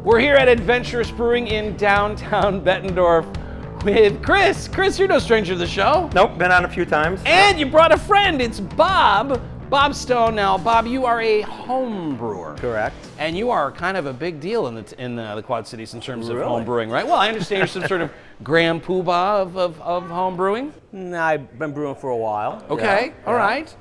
We're here at Adventurous Brewing in downtown Bettendorf with Chris. Chris, you're no stranger to the show. Nope, been on a few times. And you brought a friend. It's Bob. Bob Stone. Now, Bob, you are a home brewer. Correct. And you are kind of a big deal in the Quad Cities in terms of Really? home brewing, right? Well, I understand you're some sort of Graham Poobah of home brewing. I've been brewing for a while. Okay, Yeah, all yeah. right.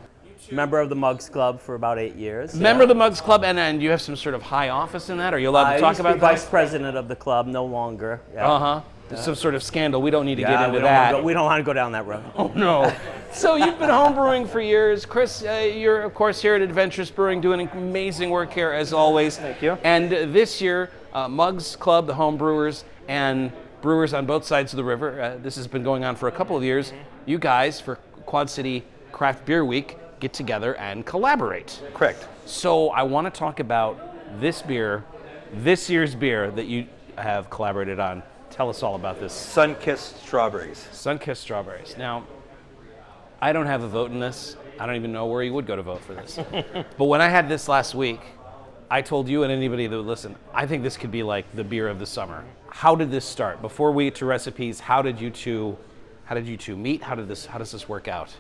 Member of the Mugz Club for about 8 years. Member of the Mugz Club, and you have some sort of high office in that? Are you allowed to talk used to about be that? vice president of the club, no longer. Yeah. Uh-huh. Some sort of scandal. We don't need to Yeah, get into we don't that. wanna go- we don't want to go down that road. Oh, no. So you've been homebrewing for years. Chris, you're, of course, here at Adventurous Brewing doing amazing work here, as always. Thank you. And this year, Mugz Club, the home brewers, and brewers on both sides of the river, this has been going on for a couple of years. You guys, for Quad City Craft Beer Week, get together and collaborate. Correct. So I want to talk about this beer, this year's beer that you have collaborated on. Tell us all about this. Sunkissed Strawberries. Sunkissed Strawberries. Now, I don't have a vote in this. I don't even know where you would go to vote for this. But when I had this last week, I told you and anybody that would listen, I think this could be like the beer of the summer. How did this start? Before we get to recipes, how did you two meet? How does this work out?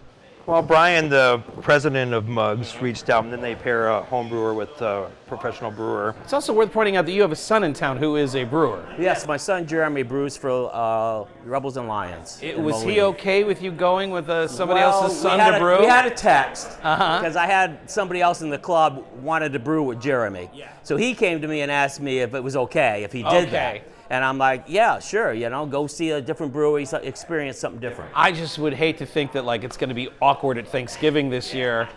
Well, Brian, the president of Mugz, reached out, and then they pair a home brewer with a professional brewer. It's also worth pointing out that you have a son in town who is a brewer. Yes, my son Jeremy brews for Rebels and Lions. Was he okay with you going with somebody else's son to brew? We had a text Uh-huh. because I had somebody else in the club wanted to brew with Jeremy. Yeah. So he came to me and asked me if it was okay if he did that. And I'm like, yeah, sure, go see a different brewery, experience something different. I just would hate to think that like it's going to be awkward at Thanksgiving this year,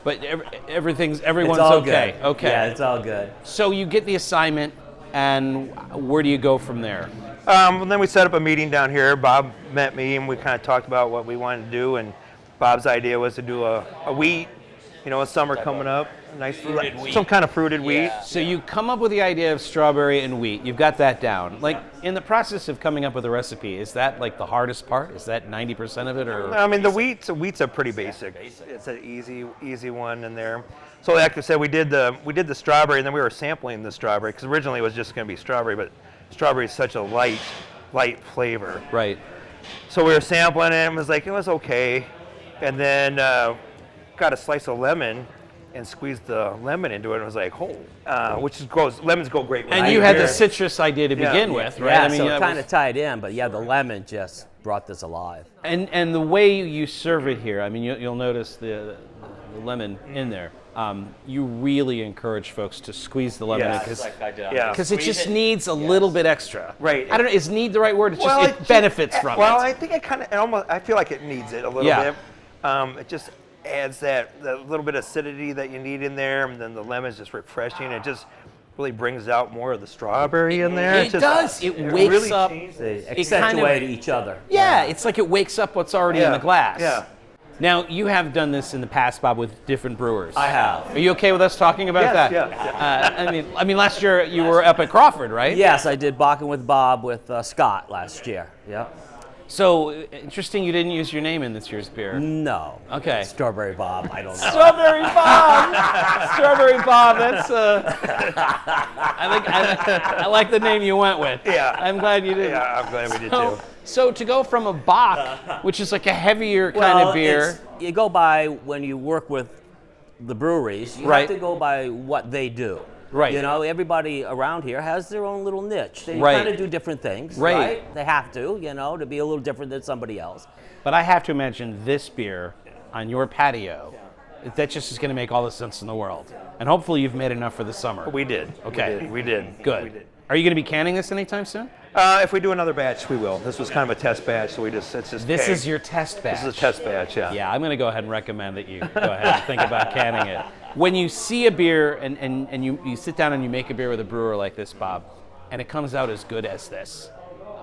but everyone's It's all okay. good. Okay. Yeah, it's all good. So you get the assignment, and where do you go from there? Then we set up a meeting down here. Bob met me, and we kind of talked about what we wanted to do. And Bob's idea was to do a wheat, a summer coming up, some kind of fruited wheat. So you come up with the idea of strawberry and wheat. You've got that down. Like in the process of coming up with a recipe, is that like the hardest part? Is that 90% of it, or? I mean, the wheat's a pretty basic. It's an easy one in there. So like I said, we did the strawberry, and then we were sampling the strawberry because originally it was just going to be strawberry, but strawberry is such a light flavor. Right. So we were sampling it, and it was okay, and then got a slice of lemon and squeezed the lemon into it, and it was like, lemons go great with And ice you had beer. the citrus idea to begin with, right? Yeah, I mean, so that it kind was- of tied in, but yeah, the lemon just brought this alive. And the way you serve it here, I mean, you'll notice the lemon in there. You really encourage folks to squeeze the lemon Yes. because Yeah. it just needs a little bit extra. Right. I don't know. Is need the right word? It's Well, just it benefits from it. Well, I think I feel like it needs it a little Yeah. bit. It just adds that little bit of acidity that you need in there, and then the lemon is just refreshing. It just really brings out more of the strawberry in there. It does. It wakes really up. changes They It accentuate kind of- each other. Yeah, it's like it wakes up what's already in the glass. Yeah. Now, you have done this in the past, Bob, with different brewers. I have. Are you okay with us talking about Yes, that? yeah. I mean, last year you were up at Crawford, right? Yes, I did Bakken with Bob with Scott last year. Yeah. So interesting, you didn't use your name in this year's beer. No. Okay. Strawberry Bob, I don't know. Strawberry Bob. Strawberry Bob. That's. I like the name you went with. Yeah. I'm glad you did. Yeah, I'm glad we did too. So to go from a Bock, which is like a heavier kind of beer. You go by when you work with the breweries. You Right. have to go by what they do. Right. Everybody around here has their own little niche. They Right. kind of do different things, Right. right? They have to, to be a little different than somebody else. But I have to imagine this beer on your patio, that just is going to make all the sense in the world. And hopefully you've made enough for the summer. We did. Okay. We did. Good. We did. Are you going to be canning this anytime soon? If we do another batch, we will. This was kind of a test batch, so it's just. This keg. is your test batch. This is a test batch, yeah. Yeah, I'm going to go ahead and recommend that you go ahead and think about canning it. When you see a beer and you sit down and you make a beer with a brewer like this, Bob, and it comes out as good as this,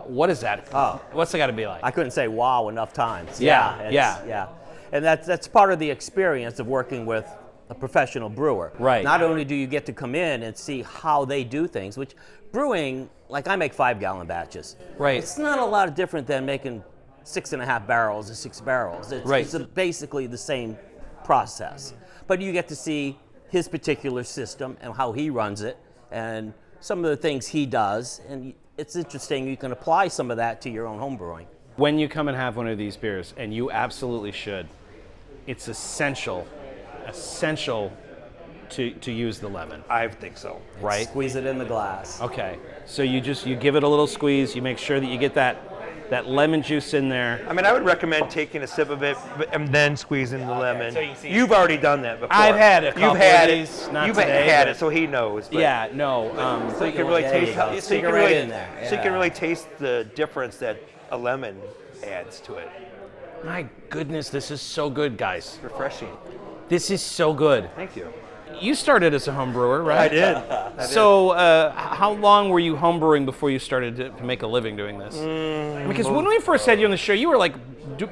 what is that? What's it got to be like? I couldn't say wow enough times. Yeah, Yeah. And that's part of the experience of working with a professional brewer. Right. Not only do you get to come in and see how they do things, which brewing, like I make 5-gallon batches. Right. It's not a lot different than making 6.5 barrels or 6 barrels. It's basically the same process. But you get to see his particular system and how he runs it, and some of the things he does, and it's interesting. You can apply some of that to your own home brewing. When you come and have one of these beers, and you absolutely should, it's essential to use the lemon. I think so. Right? Squeeze it in the glass. Okay. So you give it a little squeeze. You make sure that you get that lemon juice in there. I mean, I would recommend taking a sip of it and then squeezing the lemon. so you can see- You've already done that before. I've had a couple You've had of these, it. not You've today, had but- it, so he knows. But Yeah. No. So you can really There you taste. go. So you Stick can it right really, in there. so you can Yeah. really taste the difference that a lemon adds to it. My goodness, this is so good, guys. Refreshing. This is so good. Thank you. You started as a home brewer, right? I did. So, how long were you homebrewing before you started to make a living doing this? Because when we first had you on the show, you were like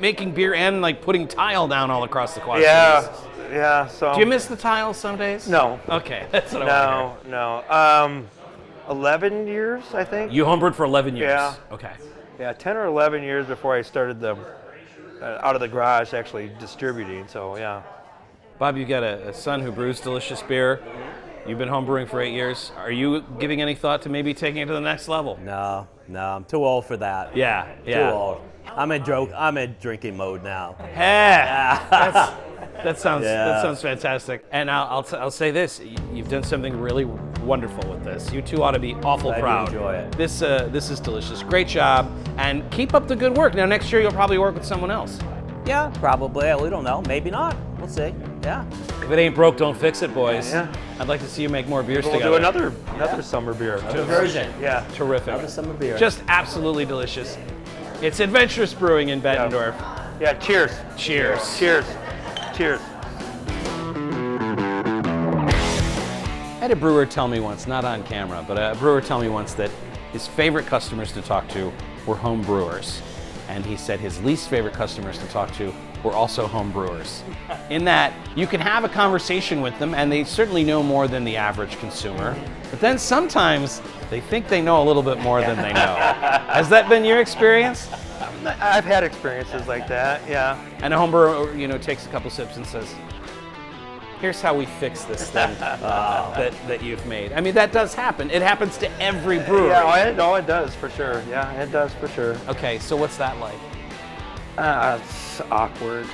making beer and like putting tile down all across the Quad Yeah. Cities. Yeah. So. Do you miss the tiles some days? No. Okay, that's what I want to hear. No. 11 years, I think. You homebrewed for 11 years. Yeah. Okay. Yeah, 10 or 11 years before I started out of the garage actually distributing. So yeah. Bob, you got a son who brews delicious beer. You've been homebrewing for 8 years. Are you giving any thought to maybe taking it to the next level? No, I'm too old for that. Yeah. Too old. I'm in drinking mode now. That sounds fantastic. And I'll say this: you've done something really wonderful with this. You two ought to be awful Glad you proud. enjoy it. This is delicious. Great job, and keep up the good work. Now next year you'll probably work with someone else. Yeah, probably. We don't know. Maybe not. We'll see. Yeah. If it ain't broke, don't fix it, boys. Yeah. I'd like to see you make more beers We'll together. do another summer beer. Version. Yeah. Terrific. Another summer beer. Just absolutely delicious. It's Adventurous Brewing in Bettendorf. Yeah. Cheers. Cheers. Cheers. Cheers. I had a brewer tell me once, not on camera, but a brewer tell me once that his favorite customers to talk to were home brewers. And he said his least favorite customers to talk to were also home brewers. In that you can have a conversation with them and they certainly know more than the average consumer, but then sometimes they think they know a little bit more than they know. Has that been your experience? I've had experiences like that. Yeah. And a home brewer, takes a couple sips and says, here's how we fix this thing that you've made. I mean, that does happen. It happens to every brewer. Yeah, it does for sure. Yeah, it does for sure. Okay, so what's that like? It's awkward.